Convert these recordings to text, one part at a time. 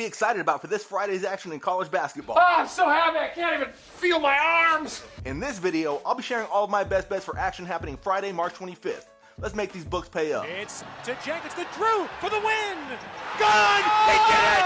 excited about for this Friday's action in college basketball. Oh, I'm so happy I can't even feel my arms! In this video, I'll be sharing all of my best bets for action happening Friday, March 25th. Let's make these books pay up. It's to Jenkins, the Drew for the win! Good! He did it!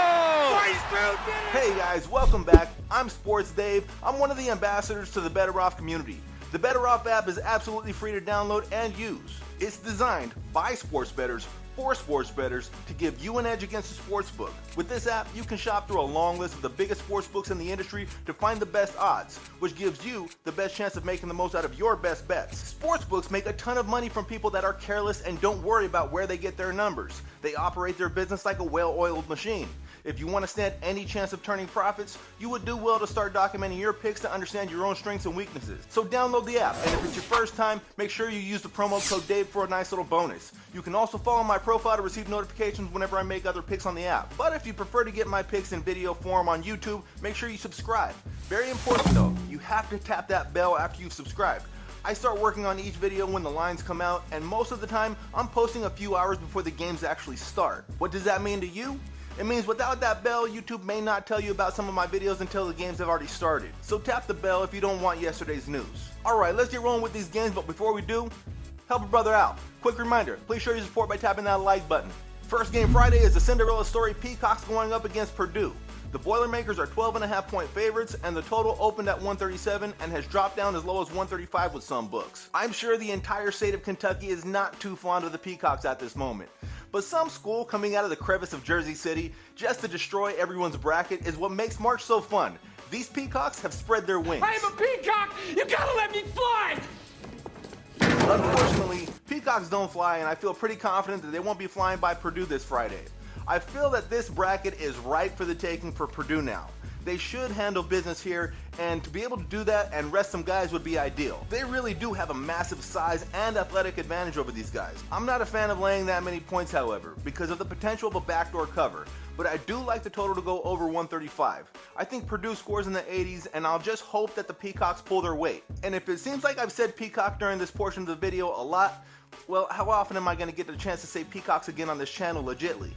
Bryce Drew did it! Hey guys, welcome back. I'm Sports Dave. I'm one of the ambassadors to the BettorOff community. The BettorOff app is absolutely free to download and use. It's designed by sports bettors for sports bettors to give you an edge against the sports book. With this app, you can shop through a long list of the biggest sports books in the industry to find the best odds, which gives you the best chance of making the most out of your best bets. Sports books make a ton of money from people that are careless and don't worry about where they get their numbers. They operate their business like a well-oiled machine. If you want to stand any chance of turning profits, you would do well to start documenting your picks to understand your own strengths and weaknesses. So download the app, and if it's your first time, make sure you use the promo code DAVE for a nice little bonus. You can also follow my profile to receive notifications whenever I make other picks on the app. But if you prefer to get my picks in video form on YouTube, make sure you subscribe. Very important though, you have to tap that bell after you've subscribed. I start working on each video when the lines come out, and most of the time, I'm posting a few hours before the games actually start. What does that mean to you? It means without that bell, YouTube may not tell you about some of my videos until the games have already started. So tap the bell if you don't want yesterday's news. Alright, let's get rolling with these games, but before we do, help a brother out. Quick reminder, please show your support by tapping that like button. First game Friday is the Cinderella Story Peacocks going up against Purdue. The Boilermakers are 12.5 point favorites, and the total opened at 137 and has dropped down as low as 135 with some books. I'm sure the entire state of Kentucky is not too fond of the Peacocks at this moment. But some school coming out of the crevice of Jersey City just to destroy everyone's bracket is what makes March so fun. These Peacocks have spread their wings. I am a peacock! You gotta let me fly! Unfortunately, Peacocks don't fly, and I feel pretty confident that they won't be flying by Purdue this Friday. I feel that this bracket is ripe for the taking for Purdue now. They should handle business here, and to be able to do that and rest some guys would be ideal. They really do have a massive size and athletic advantage over these guys. I'm not a fan of laying that many points, however, because of the potential of a backdoor cover, but I do like the total to go over 135. I think Purdue scores in the 80s, and I'll just hope that the Peacocks pull their weight. And if it seems like I've said Peacock during this portion of the video a lot, well, how often am I going to get the chance to say Peacocks again on this channel legitly?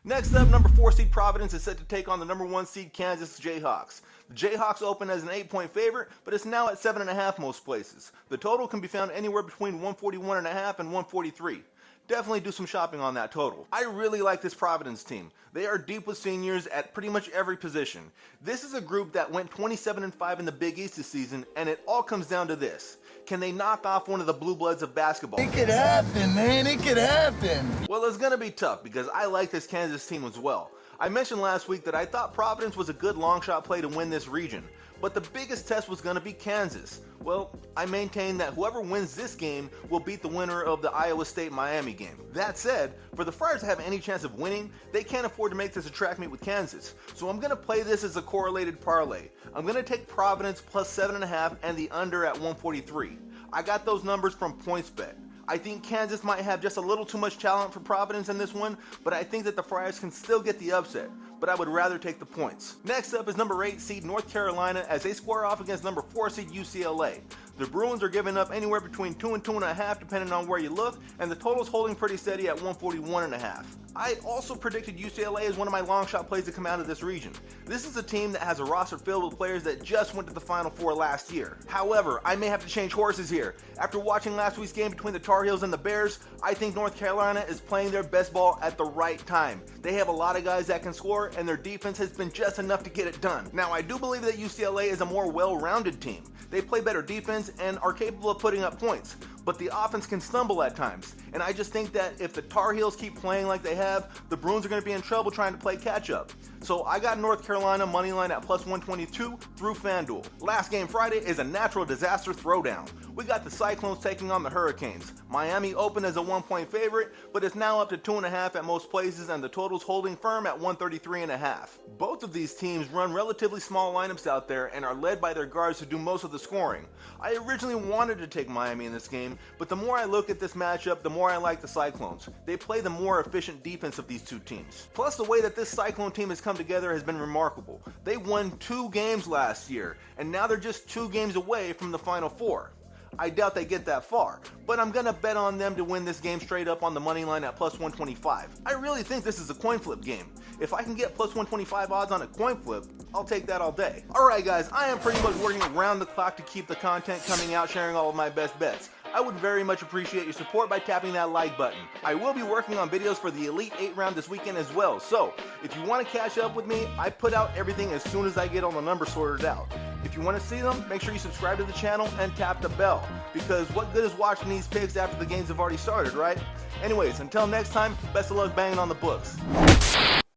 Next up, number 4 seed Providence is set to take on the number 1 seed Kansas Jayhawks. The Jayhawks open as an 8-point favorite, but it's now at 7.5 most places. The total can be found anywhere between 141.5 and 143. Definitely do some shopping on that total. I really like this Providence team. They are deep with seniors at pretty much every position. This is a group that went 27-5 in the Big East this season, and it all comes down to this. Can they knock off one of the blue bloods of basketball? It could happen, man. It could happen. Well, it's going to be tough because I like this Kansas team as well. I mentioned last week that I thought Providence was a good long shot play to win this region, but the biggest test was going to be Kansas. Well, I maintain that whoever wins this game will beat the winner of the Iowa State-Miami game. That said, for the Friars to have any chance of winning, they can't afford to make this a track meet with Kansas. So I'm going to play this as a correlated parlay. I'm going to take Providence plus 7.5 and the under at 143. I got those numbers from PointsBet. I think Kansas might have just a little too much talent for Providence in this one, but I think that the Friars can still get the upset, but I would rather take the points. Next up is number 8 seed North Carolina as they square off against number 4 seed UCLA. The Bruins are giving up anywhere between 2 and 2.5 depending on where you look, and the total's holding pretty steady at 141.5. I also predicted UCLA as one of my long shot plays to come out of this region. This is a team that has a roster filled with players that just went to the Final Four last year. However, I may have to change horses here. After watching last week's game between the Tar Heels and the Bears, I think North Carolina is playing their best ball at the right time. They have a lot of guys that can score, and their defense has been just enough to get it done. Now, I do believe that UCLA is a more well-rounded team. They play better defense and are capable of putting up points, but the offense can stumble at times. And I just think that if the Tar Heels keep playing like they have, the Bruins are going to be in trouble trying to play catch up. So I got North Carolina moneyline at plus 122 through FanDuel. Last game Friday is a natural disaster throwdown. We got the Cyclones taking on the Hurricanes. Miami opened as a 1-point favorite, but it's now up to 2.5 at most places, and the total's holding firm at 133.5. Both of these teams run relatively small lineups out there and are led by their guards who do most of the scoring. I originally wanted to take Miami in this game, but the more I look at this matchup, the more I like the Cyclones. They play the more efficient defense of these two teams. Plus, the way that this Cyclone team has come together has been remarkable. They won 2 games last year, and now they're just 2 games away from the Final Four. I doubt they get that far, but I'm gonna bet on them to win this game straight up on the money line at plus 125. I really think this is a coin flip game. If I can get plus 125 odds on a coin flip, I'll take that all day. Alright guys, I am pretty much working around the clock to keep the content coming out, sharing all of my best bets. I would very much appreciate your support by tapping that like button. I will be working on videos for the Elite 8 round this weekend as well, so if you want to catch up with me, I put out everything as soon as I get all the numbers sorted out. If you want to see them, make sure you subscribe to the channel and tap the bell, because what good is watching these picks after the games have already started, right? Anyways, until next time, best of luck banging on the books.